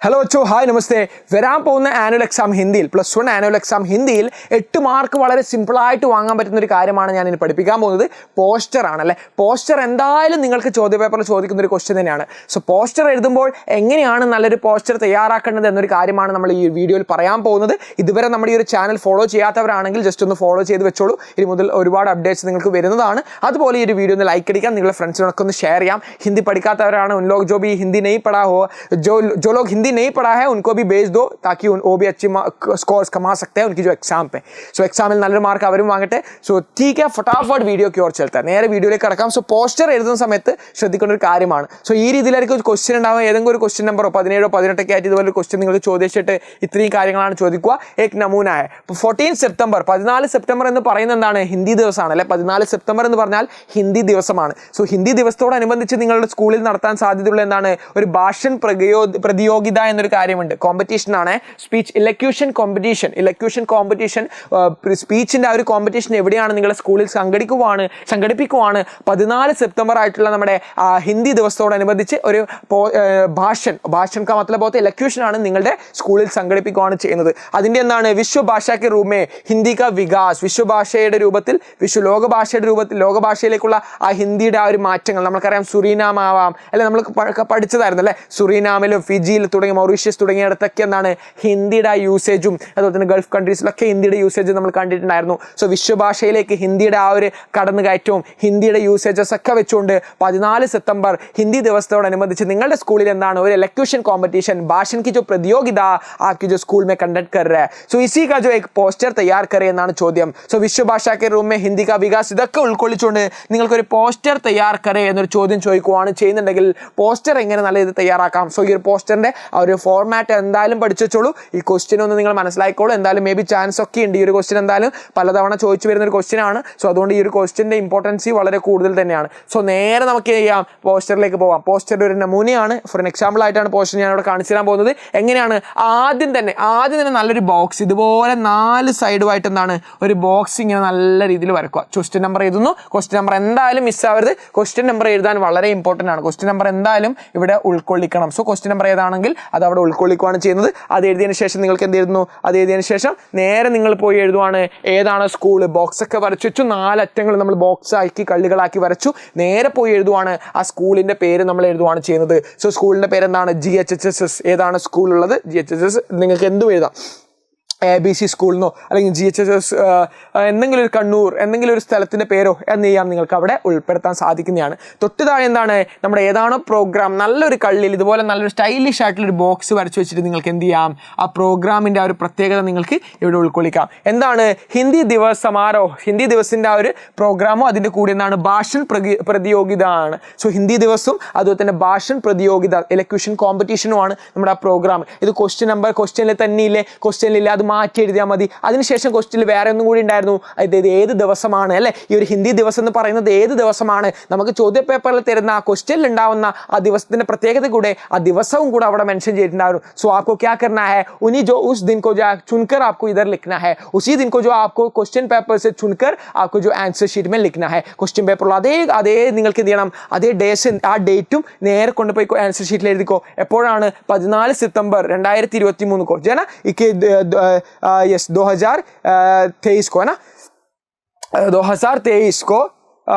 Hello അച്ചോ, hi, നമസ്തേ. വരാൻ പോകുന്ന ആനുവൽ എക്സാം ഹിന്ദിയിൽ, +1 ആനുവൽ എക്സാം ഹിന്ദിയിൽ 8 മാർക്ക് വളരെ സിമ്പിളായിട്ട് വാങ്ങാൻ പറ്റുന്ന ഒരു കാര്യമാണ് ഞാൻ ഇനി പഠിപ്പിക്കാൻ പോകുന്നത്. പോസ്റ്റർ ആണല്ലേ. പോസ്റ്റർ എന്തായാലും നിങ്ങൾക്ക് ചോദ്യപേപ്പറിൽ ചോദിക്കുന്ന ഒരു ക്വസ്റ്റ്യൻ തന്നെയാണ്. സോ പോസ്റ്റർ എഴുതുമ്പോൾ എങ്ങനെയാണ് നല്ലൊരു പോസ്റ്റർ തയ്യാറാക്കേണ്ടത് എന്നൊരു കാര്യമാണ് നമ്മൾ ഈ വീഡിയോയിൽ പറയാൻ പോകുന്നത്. ഇതുവരെ നമ്മുടെ ഈ ഒരു ചാനൽ ഫോളോ ചെയ്യാത്തവരാണെങ്കിൽ ജസ്റ്റ് ഒന്ന് ഫോളോ ചെയ്ത് വെച്ചോളൂ. ഇനി മുതൽ ഒരുപാട് അപ്ഡേറ്റ്സ് നിങ്ങൾക്ക് വരുന്നതാണ്. അതുപോലെ ഈ ഒരു വീഡിയോ ഒന്ന് ലൈക്ക് അടിക്കാം, നിങ്ങളുടെ ഫ്രണ്ട്സിനൊക്കെ ഒന്ന് ഷെയർ ചെയ്യാം. ഹിന്ദി പഠിക്കാത്തവരാണ്, ഉൻ ലോഗ് ജോ ബി ഹിന്ദി नहीं पढ़ा हो, जो लोग हिंदी नहीं पढ़ा है उनको भी भेज दो ताकि वो भी अच्छी स्कोर्स कमा सकते हैं उनकी जो एग्जाम पे. सो എക്സാമിൽ നല്ലൊരു മാർക്ക് അവരും വാങ്ങട്ടെ. സോ ठीक है, फटाफट വീഡിയോ की ओर चलता है. നേരെ വീഡിയോയിലേക്ക് കടക്കാം. സോ പോസ്റ്റർ എഴുതുന്ന സമയത്ത് ശ്രദ്ധിക്കേണ്ട ഒരു കാര്യമാണ്. സോ ഈ രീതിയിലായിരിക്കും ഒരു ക്വസ്റ്റ്യൻ ഉണ്ടാവുക. ഏതെങ്കിലും ഒരു ക്വസ്റ്റ്യൻ നമ്പറോ 17 18 ആയിട്ട് ഇതുപോലെ ഒരു ക്വസ്റ്റ്യൻ നിങ്ങൾക്ക് ചോദിച്ചിട്ട് ഇത്രയും കാര്യങ്ങളാണ് ചോദിക്കുക. ഏക് നമൂന है. 14 സെപ്റ്റംബർ 14 സെപ്റ്റംബർ എന്ന് പറയുന്നത് എന്താണ്? ഹിന്ദി ദിവസമാണ് അല്ലെ. 14 സെപ്റ്റംബർ എന്ന് പറഞ്ഞാൽ ഹിന്ദി ദിവസമാണ്. സോ ഹിന്ദി ദിവസത്തോടനുബന്ധിച്ച് നിങ്ങളുടെ സ്കൂളിൽ നടത്താൻ സാധ്യതയുള്ള എന്താണ്? ഒരു ഭാഷൺ പ്രതിയോഗിത എന്നൊരു കാര്യമുണ്ട്. കോമ്പറ്റീഷൻ ആണ്. Speech elocution competition. സ്പീച്ചിന്റെ ആ ഒരു കോമ്പറ്റീഷൻ എവിടെയാണ്? നിങ്ങളുടെ സ്കൂളിൽ സംഘടിപ്പിക്കുവാണ് 14 സെപ്റ്റംബർ ആയിട്ടുള്ള നമ്മുടെ ഹിന്ദി ദിവസത്തോടനുബന്ധിച്ച് ഒരു ഭാഷൻ കാ മത്ലബ് ഹോത്ത ഇലക്യൂഷൻ ആണ് നിങ്ങളുടെ സ്കൂളിൽ സംഘടിപ്പിക്കുകയാണ് ചെയ്യുന്നത്. അതിന്റെ എന്താണ്? വിശ്വഭാഷയ്ക്ക് റൂമേ ഹിന്ദി കാ വികാസ്. വിശ്വഭാഷയുടെ രൂപത്തിൽ, ലോകഭാഷയുടെ രൂപത്തിൽ, ലോകഭാഷയിലേക്കുള്ള ആ ഹിന്ദിയുടെ ആ ഒരു മാറ്റങ്ങൾ നമുക്കറിയാം. സുറീനാം ആവാം അല്ലെ, നമ്മൾ പഠിച്ചതായിരുന്നു അല്ലെ. സുറീനാമിലും ഫിജിയിൽ തുടങ്ങിയ മൗറീഷ്യസ് തുടങ്ങിയിടത്തൊക്കെ എന്താണ് ഹിന്ദിയുടെ യൂസേജും, അതുപോലെ തന്നെ ഗൾഫ് കൺട്രീസിലൊക്കെ ഹിന്ദിയുടെ യൂസേജ് നമ്മൾ കണ്ടിട്ടുണ്ടായിരുന്നു. സോ വിശ്വഭാഷയിലേക്ക് ഹിന്ദിയുടെ ആ ഒരു കടന്നുകയറ്റവും ഹിന്ദിയുടെ യൂസേജസ് ഒക്കെ വെച്ചുകൊണ്ട് 14 സെപ്റ്റംബർ ഹിന്ദി ദിവസത്തോടനുബന്ധിച്ച് നിങ്ങളുടെ സ്കൂളിൽ എന്താണ്? ഒരു ഇലക്യൂഷൻ കോമ്പറ്റീഷൻ, ഭാഷൻ की जो प्रतियोगिता आपकी जो स्कूल में कंडक्ट कर रहा है, सो इसी का जो एक പോസ്റ്റർ തയ്യാർ करे എന്നാണ് ചോദ്യം. സോ വിശ്വഭാഷയ്ക്ക് റൂമേ ഹിന്ദി കാ വികാസ് ഇതൊക്കെ ഉൾക്കൊള്ളിച്ചുകൊണ്ട് നിങ്ങൾക്കൊരു പോസ്റ്റർ തയ്യാർ करे എന്നൊരു ചോദ്യം ചോദിക്കുവാണ് ചെയ്യുന്നുണ്ടെങ്കിൽ പോസ്റ്റർ എങ്ങനെ നല്ല ഇത് തയ്യാറാക്കാം. സോ ഈ ഒരു പോസ്റ്ററിന്റെ ആ ഒരു ഫോർമാറ്റ് എന്തായാലും പഠിച്ചു വെച്ചോളൂ. ഈ ക്വസ്റ്റ്യൻ ഒന്ന് നിങ്ങൾ മനസ്സിലാക്കിക്കോളൂ. എന്തായാലും മേ ബി ചാൻസ് ഒക്കെ ഉണ്ട്. ഈ ഒരു ക്വസ്റ്റ്യൻ എന്തായാലും പലതവണ ചോദിച്ചു വരുന്ന ഒരു ക്വസ്റ്റ്യൻ ആണ്. സോ അതുകൊണ്ട് ഈ ഒരു ക്വസ്റ്റ്യന്റെ ഇമ്പോർട്ടൻസി വളരെ കൂടുതൽ തന്നെയാണ്. സോ നേരെ നമുക്ക് ചെയ്യാം, പോസ്റ്ററിലേക്ക് പോവാം. പോസ്റ്ററിന്റെ ഒരു നമൂനയാണ്, ഫോർ എൻ എക്സാമ്പിൾ ആയിട്ടാണ് പോസ്റ്റർ ഞാൻ ഇവിടെ കാണിച്ചു തരാൻ പോകുന്നത്. എങ്ങനെയാണ്? ആദ്യം തന്നെ നല്ലൊരു ബോക്സ് ഇതുപോലെ 4 സൈഡുമായിട്ട് എന്താണ് ഒരു ബോക്സ് ഇങ്ങനെ നല്ല രീതിയിൽ വരക്കുക. ക്വസ്റ്റ്യൻ നമ്പർ എഴുതുന്നു. ക്വസ്റ്റ്യൻ നമ്പർ എന്തായാലും മിസ്സാവരുത്. ക്വസ്റ്റ്യൻ നമ്പർ എഴുതാൻ വളരെ ഇമ്പോർട്ടൻ്റ് ആണ്. ക്വസ്റ്റ്യൻ നമ്പർ എന്തായാലും ഇവിടെ ഉൾക്കൊള്ളിക്കണം. സോ ക്വസ്റ്റ്യൻ നമ്പർ ഏതാണെങ്കിൽ അത് അവിടെ ഉൾക്കൊള്ളിക്കുകയാണ് ചെയ്യുന്നത്. അത് എഴുതിയതിന് ശേഷം നിങ്ങൾക്ക് എന്ത് എഴുതുന്നു? അത് എഴുതിയതിന് ശേഷം നേരെ നിങ്ങൾ പോയി എഴുതുവാണ് ഏതാണ് സ്കൂള്. ബോക്സ് ഒക്കെ വരച്ചു വെച്ചു, 4 അറ്റങ്ങൾ നമ്മൾ ബോക്സ് ആക്കി കള്ളികളാക്കി വരച്ചു. നേരെ പോയി എഴുതുവാണ് ആ സ്കൂളിന്റെ പേര് നമ്മൾ എഴുതുവാണ് ചെയ്യുന്നത്. സോ സ്കൂളിന്റെ പേര് എന്താണ്? GHSS. ഏതാണ് സ്കൂൾ ഉള്ളത്? GHSS. നിങ്ങൾക്ക് എന്തും എഴുതാം. ABC സ്കൂളിനോ അല്ലെങ്കിൽ GHSS എന്തെങ്കിലും ഒരു കണ്ണൂർ എന്തെങ്കിലും ഒരു സ്ഥലത്തിൻ്റെ പേരോ എന്ന് ചെയ്യാം, നിങ്ങൾക്ക് അവിടെ ഉൾപ്പെടുത്താൻ സാധിക്കുന്നതാണ്. തൊട്ട് താഴെ എന്താണ്? നമ്മുടെ ഏതാണോ പ്രോഗ്രാം നല്ലൊരു കള്ളിൽ ഇതുപോലെ നല്ലൊരു സ്റ്റൈലിഷ് ആയിട്ടുള്ളൊരു ബോക്സ് വരച്ച് വെച്ചിട്ട് നിങ്ങൾക്ക് എന്ത് ചെയ്യാം? ആ പ്രോഗ്രാമിൻ്റെ ആ ഒരു പ്രത്യേകത നിങ്ങൾക്ക് ഇവിടെ ഉൾക്കൊള്ളിക്കാം. എന്താണ്? ഹിന്ദി ദിവസ് സമാരോഹ്. ഹിന്ദി ദിവസിൻ്റെ ആ ഒരു പ്രോഗ്രാമോ അതിൻ്റെ കൂടെ എന്താണ്? ഭാഷൻ പ്രതിയോഗിത ആണ്. സോ ഹിന്ദി ദിവസും അതുപോലെ തന്നെ ഭാഷൻ പ്രതിയോഗിത ഇലക്യൂഷൻ കോമ്പറ്റീഷനുമാണ് നമ്മുടെ ആ പ്രോഗ്രാം. ഇത് ക്വസ്റ്റ്യനിൽ തന്നെയില്ലേ? ക്വസ്റ്റ്യനിലില്ല, അത് മാറ്റി എഴുതിയാൽ മതി. അതിനുശേഷം ക്വസ്റ്റ്യനിൽ വേറെ ഒന്നും കൂടി ഉണ്ടായിരുന്നു. ഇത് ഏത് ദിവസമാണ് അല്ലെ? ഈ ഒരു ഹിന്ദി ദിവസം എന്ന് പറയുന്നത് ഏത് ദിവസമാണ്? നമുക്ക് ചോദ്യ പേപ്പറിൽ തരുന്ന ആ ക്വസ്റ്റ്യനിൽ ഉണ്ടാവുന്ന ആ ദിവസത്തിന്റെ പ്രത്യേകത കൂടെ ആ ദിവസവും കൂടെ അവിടെ മെൻഷൻ ചെയ്തിട്ടുണ്ടായിരുന്നു. സോ आपको क्या करना है? उन्हीं जो उस दिन को जो चुनकर आपको इधर लिखना है, उसी दिन को जो आपको क्वेश्चन पेपर से चुनकर आपको जो आंसर शीट में लिखना है. ക്വസ്റ്റ്യൻ പേപ്പറിൽ അതേ നിങ്ങൾക്ക് എന്ത് ചെയ്യണം? അതേ ഡേയ്സ് ആ ഡേറ്റും നേരെ കൊണ്ടുപോയി ആൻസർ ഷീറ്റിൽ എഴുതിക്കോ. എപ്പോഴാണ്? 14 സെപ്റ്റംബർ 2023 को जो है ना, 2023 को है ना, 2023 को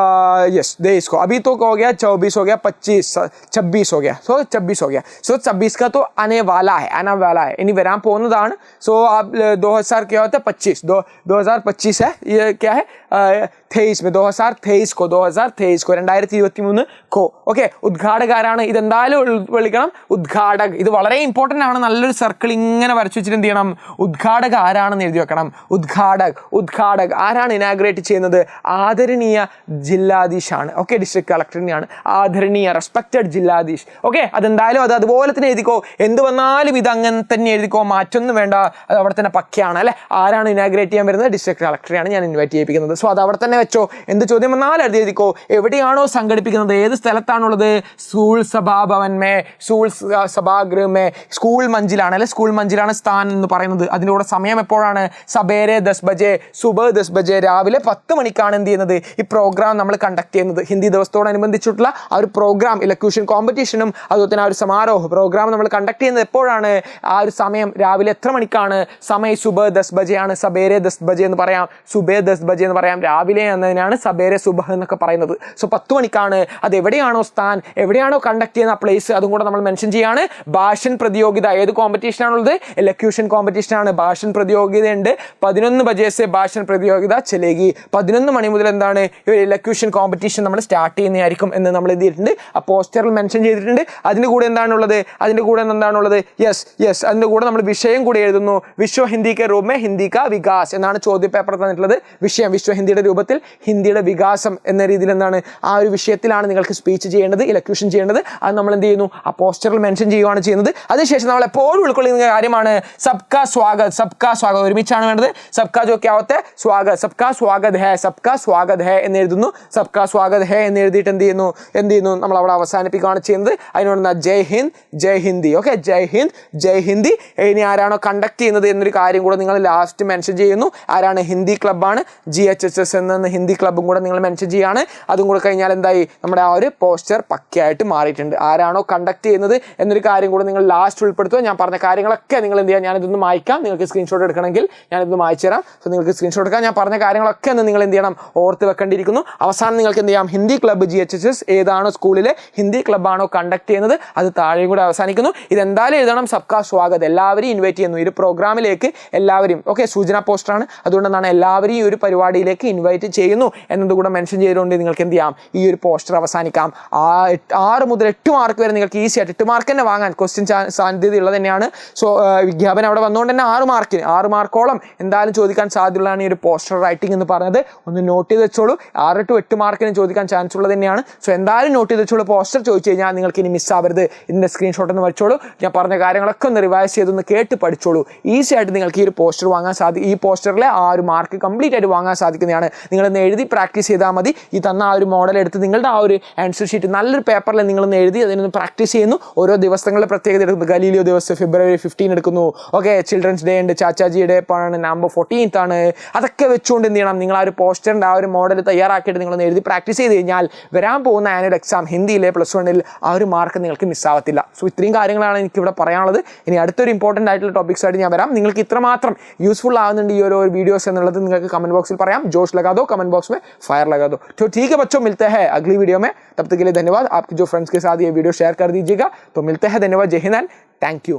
यस 23 को. अभी तो हो गया 24 हो गया, 26 हो गया. सो 26 हो गया. सो 26 का तो आने वाला है इनी वरान പോകുന്നതാണ്. सो आप 2000 क्या होता है? 25 2025 है. ये क्या है? 23 में 2023 को 2023 को ഓക്കെ. ഉദ്ഘാടക ആരാണ്? ഇതെന്തായാലും വിളിക്കണം. ഉദ്ഘാടക്. ഇത് വളരെ ഇമ്പോർട്ടൻ്റ് ആണ്. നല്ലൊരു സർക്കിൾ ഇങ്ങനെ വരച്ചു വെച്ചിട്ട് എന്ത് ചെയ്യണം? ഉദ്ഘാടക ആരാണെന്ന് എഴുതി വെക്കണം. ഉദ്ഘാടക് ആരാണ് ഇനാഗ്രേറ്റ് ചെയ്യുന്നത്? ആദരണീയ ജില്ലാധീഷാണ്. ഓക്കെ, ഡിസ്ട്രിക്ട് കളക്ടറിനെയാണ് ആദരണീയ റെസ്പെക്റ്റഡ് ജില്ലാധീഷ്. ഓക്കെ, അതെന്തായാലും അതുപോലെ തന്നെ എഴുതിക്കോ. എന്ത് വന്നാലും ഇത് അങ്ങനെ തന്നെ എഴുതിക്കോ, മാറ്റൊന്നും വേണ്ട. അത് അവിടെ തന്നെ പക്കയാണ് അല്ലെ. ആരാണ് ഇനാഗ്രേറ്റ് ചെയ്യാൻ വരുന്നത്? ഡിസ്ട്രിക്ട് കളക്ടറെയാണ് ഞാൻ ഇൻവൈറ്റ് ചെയ്യിപ്പിക്കുന്നത്. സോ അത് അവിടെ തന്നെ തന്നെ വെച്ചോ. എന്ത് ചോദ്യം വന്നാലും എഴുതിക്കോ. എവിടെയാണോ സംഘടിപ്പിക്കുന്നത്, ഏത് സ്ഥലത്താണുള്ളത്, school സഭാഭവൻ may, school സഭാഗൃഹ may, school മഞ്ചിലാണ് അല്ലെ, സ്കൂൾ മഞ്ചിലാണ് സ്ഥാൻ എന്ന് പറയുന്നത്. അതിൻ്റെ കൂടെ സമയം എപ്പോഴാണ്, സബേരെ 10 ബജെ, സുബഹ് 10 ബജെ, രാവിലെ 10 മണിക്കാണ് എന്ത് ചെയ്യുന്നത്, ഈ പ്രോഗ്രാം നമ്മൾ കണ്ടക്ട് ചെയ്യുന്നത്. ഹിന്ദി ദിവസത്തോടനുബന്ധിച്ചിട്ടുള്ള ആ ഒരു പ്രോഗ്രാം, ഇലക്യൂഷൻ കോമ്പറ്റീഷനും അതുപോലെ തന്നെ ആ ഒരു സമാരോഹ പ്രോഗ്രാം നമ്മൾ കണ്ടക്ട് ചെയ്യുന്നത് എപ്പോഴാണ്, ആ ഒരു സമയം രാവിലെ എത്ര മണിക്കാണ്, സമയം സുബഹ് 10 ബജെയാണ്, സബേരെ 10 ബജെ എന്ന് പറയാം, സുബേ 10 ബജെ എന്ന് പറയാം, രാവിലെ എന്നതിനാണ് സബേരെ സുബഹ് എന്നൊക്കെ പറയുന്നത്. സോ 10 മണിക്കാണ്. അത് എവിടെയാണോ സ്ഥാൻ, എവിടെയാണോ കണ്ടക്ട് ചെയ്യുന്ന ആ പ്ലേസ്, അതും കൂടെ നമ്മൾ മെൻഷൻ ചെയ്യാണ്. ഭാഷൻ പ്രതിയോഗിത, ഏത് കോമ്പറ്റീഷൻ ആണുള്ളത്, ഇലക്യൂഷൻ കോമ്പറ്റീഷൻ ആണ്. ഭാഷൻ പ്രതിയോഗിത ഉണ്ട്. 11 ബജെ സെ ഭാഷൻ പ്രതിയോഗിത ചലേഗി. 11 മണി മുതൽ എന്താണ് ഈ ഒരു ഇലക്യൂഷൻ കോമ്പറ്റീഷൻ നമ്മൾ സ്റ്റാർട്ട് ചെയ്യുന്നതായിരിക്കും എന്ന് നമ്മൾ എന്ത് ചെയ്തിട്ടുണ്ട്, ആ പോസ്റ്ററിൽ മെൻഷൻ ചെയ്തിട്ടുണ്ട്. അതിൻ്റെ കൂടെ എന്താണുള്ളത്, അതിൻ്റെ കൂടെ എന്താണുള്ളത്, യെസ് അതിൻ്റെ കൂടെ നമ്മൾ വിഷയം കൂടി എഴുതുന്നു. വിശ്വ ഹിന്ദി കെ രൂപ മേ ഹിന്ദി കാ വികാസ് എന്നാണ് ചോദ്യ പേപ്പർ തന്നിട്ടുള്ളത്. വിഷയം വിശ്വ ഹിന്ദിയുടെ രൂപത്തിൽ ഹിന്ദിയുടെ വികാസം എന്ന രീതിയിൽ എന്താണ്, ആ ഒരു വിഷയത്തിലാണ് നിങ്ങൾക്ക് സ്പീച്ച് ചെയ്യേണ്ടത്, ഇലക്യൂഷൻ ചെയ്യേണ്ടത്. അത് നമ്മൾ എന്ത് ചെയ്യുന്നു, ആ പോസ്റ്ററിൽ മെൻഷൻ ചെയ്യുകയാണ് ചെയ്യുന്നത്. അതിനുശേഷം നമ്മൾ എപ്പോഴും ഉൾക്കൊള്ളുന്ന കാര്യമാണ് സബ്കാ സ്വാഗത്. സബ്കാ സ്വാഗത് ഒരുമിച്ചാണ് വേണ്ടത്. സബ്കാ ജോ ക്യാ ഹോത്താ ഹൈ, സ്വാഗത്. സബ്കാ സ്വാഗത് ഹൈ, സബ്കാ സ്വാഗത് ഹൈ എന്ന് എഴുതുന്നു. സബ്കാ സ്വാഗത് ഹൈ എന്ന് എഴുതിയിട്ട് എന്ത് ചെയ്യുന്നു നമ്മൾ അവിടെ അവസാനിപ്പിക്കുകയാണ് ചെയ്യുന്നത്. അതിനോട് ജയ് ഹിന്ദ്, ജയ് ഹിന്ദി. ഓക്കെ, ജയ് ഹിന്ദ്, ജയ് ഹിന്ദി. ഇനി ആരാണോ കണ്ടക്ട് ചെയ്യുന്നത് എന്നൊരു കാര്യം കൂടെ നിങ്ങൾ ലാസ്റ്റ് മെൻഷൻ ചെയ്യുന്നു. ആരാണ്, ഹിന്ദി ക്ലബ്ബാണ്, GHHS എന്ന ഹിന്ദി ക്ലബ്ബും കൂടെ നിങ്ങൾ മെൻഷൻ ചെയ്യാണ്. അതും കൂടെ കഴിഞ്ഞാൽ എന്തായി, നമ്മുടെ ആ ഒരു പോസ്റ്റർ പക്കയായിട്ട് മാറിയിട്ടുണ്ട്. ആരാണോ കണ്ടക്ട് ചെയ്യുന്നത് എന്നൊരു കാര്യം കൂടെ നിങ്ങൾ ലാസ്റ്റ് ഉൾപ്പെടുത്തുക. ഞാൻ പറഞ്ഞ കാര്യങ്ങളൊക്കെ നിങ്ങൾ എന്ത് ചെയ്യുക, ഞാനിതൊന്ന് മായ്ക്കാം. നിങ്ങൾക്ക് സ്ക്രീൻഷോട്ട് എടുക്കണമെങ്കിൽ ഞാനിതൊന്ന് മായ്ച്ചു തരാം. സോ നിങ്ങൾക്ക് സ്ക്രീൻഷോട്ട് എടുക്കാം. ഞാൻ പറഞ്ഞ കാര്യങ്ങളൊക്കെ ഒന്ന് നിങ്ങൾ എന്ത് ചെയ്യണം, ഓർത്ത് വെക്കേണ്ടിയിരിക്കുന്നു. അവസാനം നിങ്ങൾക്ക് എന്ത് ചെയ്യാം, ഹിന്ദി ക്ലബ്ബ് GHHS ഏതാണോ സ്കൂളിലെ ഹിന്ദി ക്ലബ്ബാണോ കണ്ടക്ട് ചെയ്യുന്നത് അത് താഴെയും കൂടെ അവസാനിക്കുന്നു. ഇതെന്തായാലും എഴുതണം, സബ്കാ സ്വാഗത്. എല്ലാവരെയും ഇൻവൈറ്റ് ചെയ്യുന്നു ഈ ഒരു പ്രോഗ്രാമിലേക്ക്, എല്ലാവരെയും. ഓക്കെ, സൂചന പോസ്റ്ററാണ്, അതുകൊണ്ടാണ് എല്ലാവരെയും ഈ ഒരു പരിപാടിയിലേക്ക് ഇൻവൈറ്റ് ചെയ്യുന്നു എന്നതുകൂടെ മെൻഷൻ ചെയ്തുകൊണ്ട് നിങ്ങൾക്ക് എന്ത് ചെയ്യാം, ഈ ഒരു പോസ്റ്റർ അവസാനിക്കാം. 6 മുതൽ 8 മാർക്ക് വരെ നിങ്ങൾക്ക് ഈസി ആയിട്ട് 8 മാർക്ക് തന്നെ വാങ്ങാൻ ക്വസ്റ്റ്യൻ സാധ്യതയുള്ളത് തന്നെയാണ്. സോ വിജ്ഞാപനം അവിടെ വന്നുകൊണ്ട് തന്നെ 6 മാർക്കോളം എന്തായാലും ചോദിക്കാൻ സാധ്യതയുള്ളതാണ് ഈ ഒരു പോസ്റ്റർ റൈറ്റിംഗ് എന്ന് പറഞ്ഞത്. ഒന്ന് നോട്ട് ചെയ്ത് വെച്ചോളൂ. 6 to 8 മാർക്കിന് ചോദിക്കാൻ ചാൻസ് ഉള്ളത് തന്നെയാണ്. സോ എന്തായാലും നോട്ട് ചെയ്ത് വെച്ചോളൂ. പോസ്റ്റർ ചോദിച്ചു കഴിഞ്ഞാൽ നിങ്ങൾക്ക് ഇനി മിസ്സാവരുത്. ഇതിൻ്റെ സ്ക്രീൻഷോട്ട് ഒന്ന് വെച്ചോളൂ. ഞാൻ പറഞ്ഞ കാര്യങ്ങളൊക്കെ ഒന്ന് റിവൈസ് ചെയ്തൊന്ന് കേട്ട് പഠിച്ചോളൂ. ഈസി ആയിട്ട് നിങ്ങൾക്ക് ഈ ഒരു പോസ്റ്റർ വാങ്ങാൻ ഈ പോസ്റ്ററിലെ 6 മാർക്ക് കംപ്ലീറ്റ് ആയിട്ട് വാങ്ങാൻ സാധിക്കുന്നതാണ്. നിങ്ങളൊന്ന് എഴുതി പ്രാക്ടീസ് ചെയ്താൽ മതി. ഈ തന്ന ആ ഒരു മോഡൽ എടുത്ത് നിങ്ങളുടെ ആ ഒരു ആൻസർ ഷീറ്റ് നല്ലൊരു പേപ്പറിൽ നിങ്ങളൊന്ന് എഴുതി അതിനൊന്ന് പ്രാക്ടീസ് ചെയ്യുന്നു. ഓരോ ദിവസങ്ങളുടെ പ്രത്യേകത എടുക്കുന്നു. ഗലീലിയോ ദിവസം February 15 എടുക്കുന്നു. ഓക്കെ, ചിൽഡ്രൻസ് ഡേ ഉണ്ട്, ചാച്ചാജി ഡേ ആണ്, November 14th ആണ്. അതൊക്കെ വെച്ചുകൊണ്ട് എന്ത് ചെയ്യണം, നിങ്ങൾ ആ ഒരു പോസ്റ്ററിൻ്റെ ആ ഒരു മോഡൽ തയ്യാറാക്കിയിട്ട് നിങ്ങളൊന്ന് എഴുതി പ്രാക്ടീസ് ചെയ്ത് കഴിഞ്ഞാൽ വരാൻ പോകുന്ന ആനുവൽ എക്സാം ഹിന്ദിയിലെ +1 ആ ഒരു മാർക്ക് നിങ്ങൾക്ക് മിസ്സാവത്തില്ല. സോ ഇത്രയും കാര്യങ്ങളാണ് എനിക്കിവിടെ പറയാനുള്ളത്. ഇനി അടുത്തൊരു ഇമ്പോർട്ടൻ്റ് ആയിട്ടുള്ള ടോപ്പിക്സ് ആയിട്ട് ഞാൻ വരാം. നിങ്ങൾക്ക് ഇത്രമാത്രം യൂസ്ഫുൾ ആവുന്നുണ്ട് ഈ ഒരു വീഡിയോസ് എന്നുള്ളത് നിങ്ങൾക്ക് കമന്റ് ബॉक्स में പറയാം. जोश लगा दो, कमेंट बॉक्स में फायर लगा दो. तो ठीक है बच्चों, मिलते हैं अगली वीडियो में. तब तक के लिए धन्यवाद. आपके जो फ्रेंड्स के साथ ये वीडियो शेयर कर दीजिएगा. तो मिलते हैं. धन्यवाद. जय हिंद एंड थैंक यू.